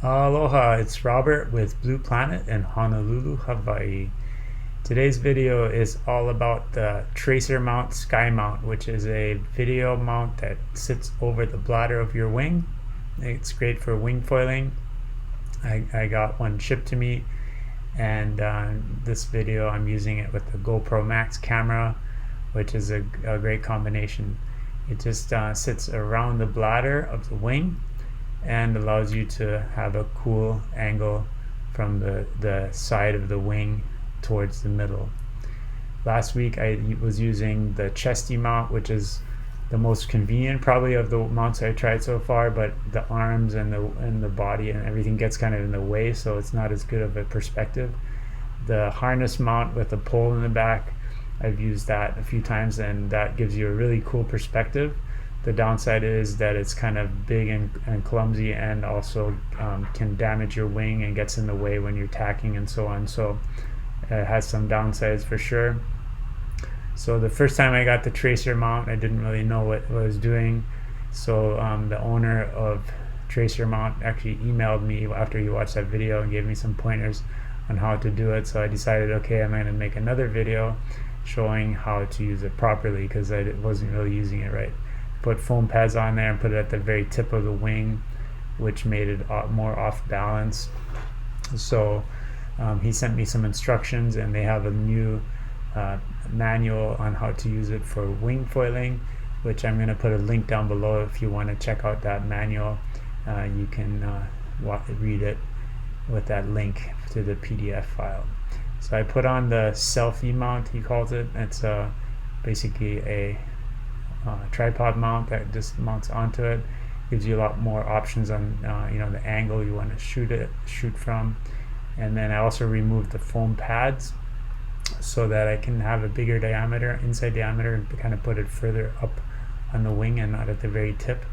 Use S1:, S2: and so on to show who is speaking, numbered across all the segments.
S1: Aloha, it's Robert with Blue Planet in Honolulu, Hawaii. Today's video is all about the Tracermount Skymount, which is a video mount that sits over the bladder of your wing. It's great for wing foiling. I got one shipped to me, and this video I'm using it with the GoPro Max camera, which is a great combination. It just sits around the bladder of the wing and allows you to have a cool angle from the side of the wing towards the middle. Last week I was using the Chesty Mount, which is the most convenient probably of the mounts I tried so far, but the arms and the body and everything gets kind of in the way, so it's not as good of a perspective. The harness mount with a pole in the back, I've used that a few times, and that gives you a really cool perspective. The downside is that it's kind of big and clumsy, and also can damage your wing and gets in the way when you're tacking and so on. So it has some downsides for sure. So the first time I got the Tracermount, I didn't really know what I was doing. So the owner of Tracermount actually emailed me after he watched that video and gave me some pointers on how to do it. So I decided, okay, I'm going to make another video showing how to use it properly, because I wasn't really using it right. Put foam pads on there and put it at the very tip of the wing, which made it more off balance. So he sent me some instructions, and they have a new manual on how to use it for wing foiling, which I'm going to put a link down below. If you want to check out that manual, you can read it with that link to the PDF file. So I put on the Selfie Mount, he calls it. It's basically a tripod mount that just mounts onto it. Gives you a lot more options on the angle you want to shoot from. And then I also removed the foam pads so that I can have a bigger diameter, inside diameter, and kind of put it further up on the wing and not at the very tip.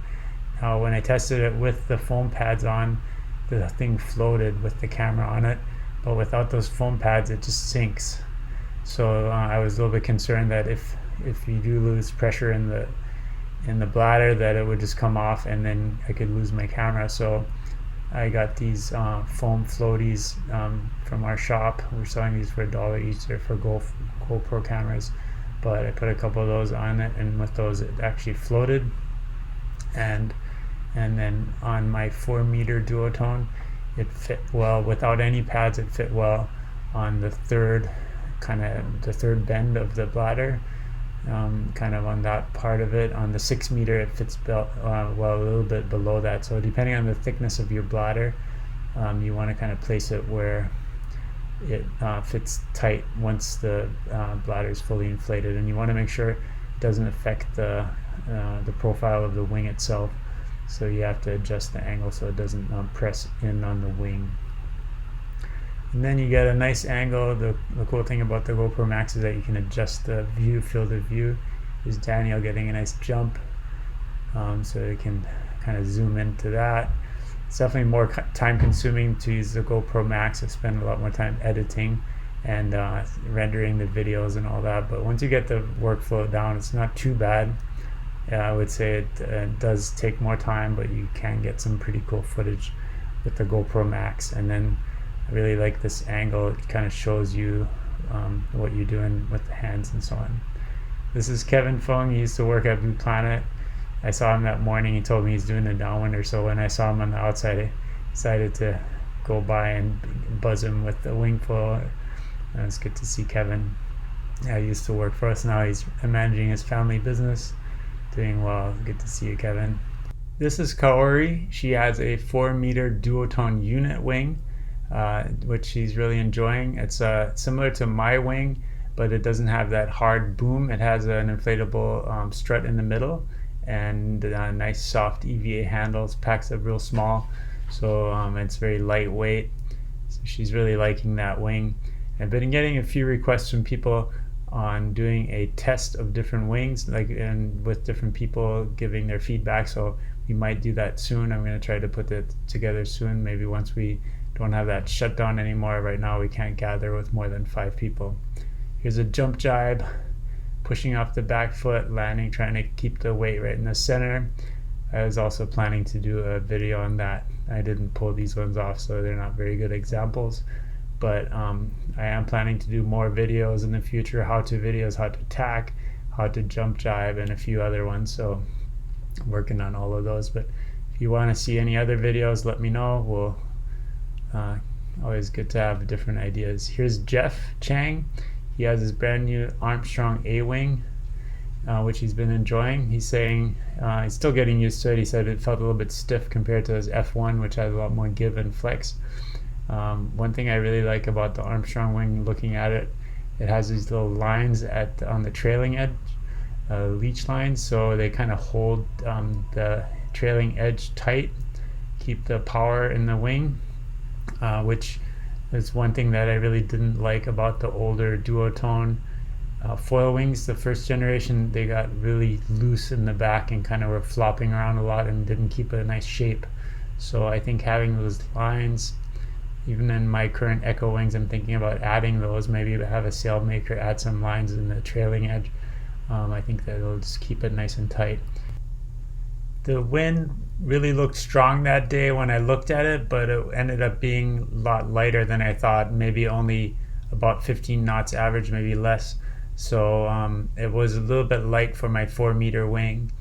S1: Now when I tested it with the foam pads on, the thing floated with the camera on it, but without those foam pads it just sinks. So I was a little bit concerned that if you do lose pressure in the bladder, that it would just come off and then I could lose my camera. So I got these foam floaties from our shop. We're selling these for $1 each. They're for GoPro cameras, but I put a couple of those on it, and with those it actually floated. And then on my 4-meter Duotone, it fit well without any pads. It fit well on the third bend of the bladder, kind of on that part of it. On the 6-meter, it fits well a little bit below that. So depending on the thickness of your bladder, you want to kind of place it where it fits tight once the bladder is fully inflated, and you want to make sure it doesn't affect the profile of the wing itself. So you have to adjust the angle so it doesn't press in on the wing. And then you get a nice angle. The cool thing about the GoPro Max is that you can adjust the field of view. There's Daniel getting a nice jump, so you can kind of zoom into that. It's definitely more time consuming to use the GoPro Max. I spend a lot more time editing and rendering the videos and all that, but once you get the workflow down, it's not too bad. I would say it does take more time, but you can get some pretty cool footage with the GoPro Max. And then I really like this angle. It kind of shows you what you're doing with the hands and so on. This is Kevin Fung. He used to work at Blue Planet. I saw him that morning. He told me he's doing a downwinder, so when I saw him on the outside, I decided to go by and buzz him with the wing foil. It's good to see Kevin. Yeah, he used to work for us. Now he's managing his family business. Doing well. Good to see you, Kevin. This is Kaori. She has a 4-meter Duotone unit wing, which she's really enjoying. It's similar to my wing, but it doesn't have that hard boom. It has an inflatable strut in the middle, and nice soft EVA handles. Packs up real small, so it's very lightweight. So she's really liking that wing. I've been getting a few requests from people on doing a test of different wings, and with different people giving their feedback. So we might do that soon. I'm going to try to put that together soon, maybe once we don't have that shutdown anymore. Right now we can't gather with more than 5 people. Here's a jump jibe, pushing off the back foot, landing, trying to keep the weight right in the center. I was also planning to do a video on that I didn't pull these ones off, so they're not very good examples. But I am planning to do more videos in the future, how-to videos, how to tack, how to jump jibe, and a few other ones. So I'm working on all of those. But if you want to see any other videos, let me know. We'll always good to have different ideas. Here's Jeff Chang. He has his brand new Armstrong A-Wing, which he's been enjoying. He's saying he's still getting used to it. He said it felt a little bit stiff compared to his F1, which has a lot more give and flex. One thing I really like about the Armstrong wing, looking at it, it has these little lines on the trailing edge, leech lines, so they kind of hold the trailing edge tight, keep the power in the wing, which is one thing that I really didn't like about the older Duotone foil wings. The first generation, they got really loose in the back and kind of were flopping around a lot and didn't keep a nice shape. So I think having those lines, even in my current Echo wings, I'm thinking about adding those, maybe have a sailmaker add some lines in the trailing edge. I think that it'll just keep it nice and tight. The wind really looked strong that day when I looked at it, but it ended up being a lot lighter than I thought, maybe only about 15 knots average, maybe less. So it was a little bit light for my 4-meter wing,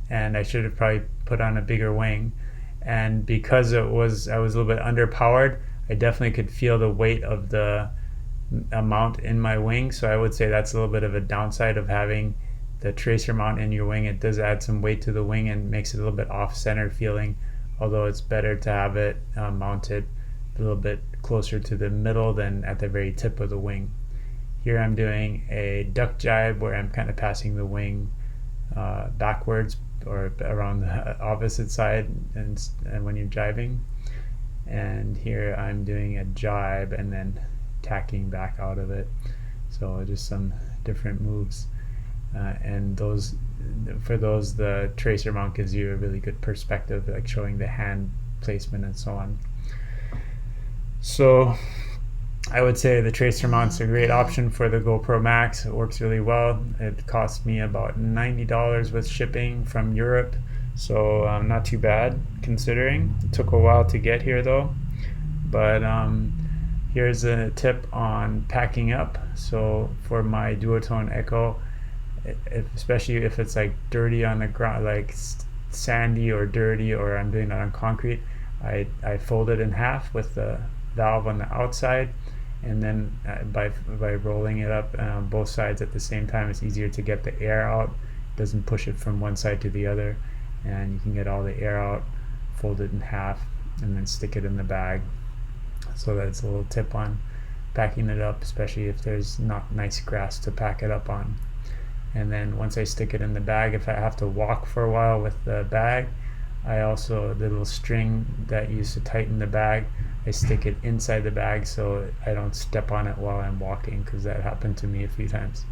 S1: and I should have probably put on a bigger wing. And because I was a little bit underpowered, I definitely could feel the weight of the mount in my wing. So I would say that's a little bit of a downside of having the tracer mount in your wing. It does add some weight to the wing and makes it a little bit off-center feeling, although it's better to have it mounted a little bit closer to the middle than at the very tip of the wing. Here I'm doing a duck jibe where I'm kind of passing the wing backwards or around the opposite side and when you're jibing. And here I'm doing a jibe and then tacking back out of it. So just some different moves. And for those, the tracer mount gives you a really good perspective, like showing the hand placement and so on. So I would say the tracer mount's a great option for the GoPro Max. It works really well. It cost me about $90 with shipping from Europe, so not too bad considering. It took a while to get here though. But here's a tip on packing up. So for my Duotone Echo, especially if it's like dirty on the ground, like sandy or dirty, or I'm doing it on concrete, I fold it in half with the valve on the outside, and then by rolling it up both sides at the same time, it's easier to get the air out. It doesn't push it from one side to the other, and you can get all the air out. Fold it in half and then stick it in the bag. So that's a little tip on packing it up, especially if there's not nice grass to pack it up on. And then once I stick it in the bag, if I have to walk for a while with the bag, I also, the little string that used to tighten the bag, I stick it inside the bag so I don't step on it while I'm walking, because that happened to me a few times.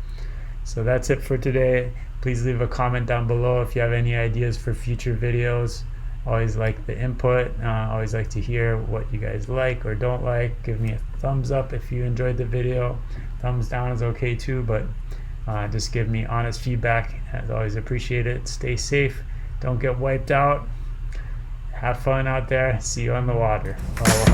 S1: So that's it for today. Please leave a comment down below if you have any ideas for future videos. Always like the input. Always like to hear what you guys like or don't like. Give me a thumbs up if you enjoyed the video. Thumbs down is okay too, but just give me honest feedback. As always, appreciate it. Stay safe. Don't get wiped out. Have fun out there. See you on the water. Bye.